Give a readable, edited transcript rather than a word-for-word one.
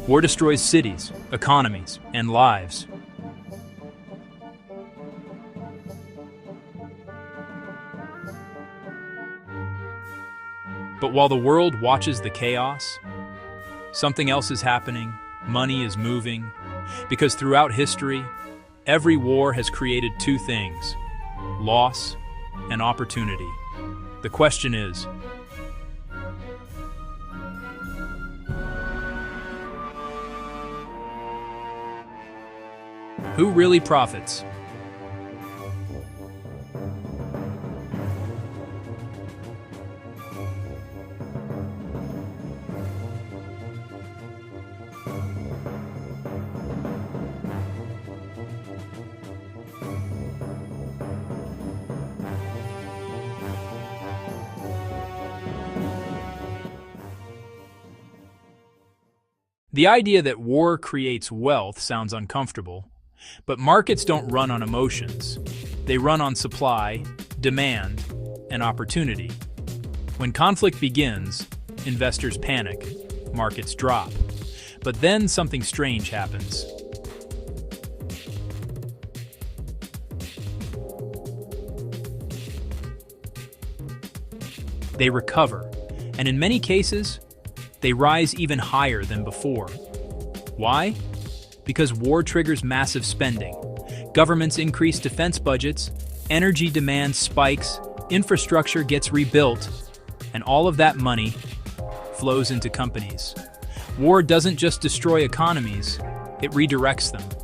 War destroys cities, economies, and lives. But while the world watches the chaos, something else is happening, money is moving, because throughout history, every war has created two things: loss and opportunity. The question is, who really profits? The idea that war creates wealth sounds uncomfortable, but markets don't run on emotions. They run on supply, demand, and opportunity. When conflict begins, investors panic, markets drop. But then something strange happens. They recover, and in many cases, they rise even higher than before. Why? Because war triggers massive spending. Governments increase defense budgets, energy demand spikes, infrastructure gets rebuilt, and all of that money flows into companies. War doesn't just destroy economies, it redirects them.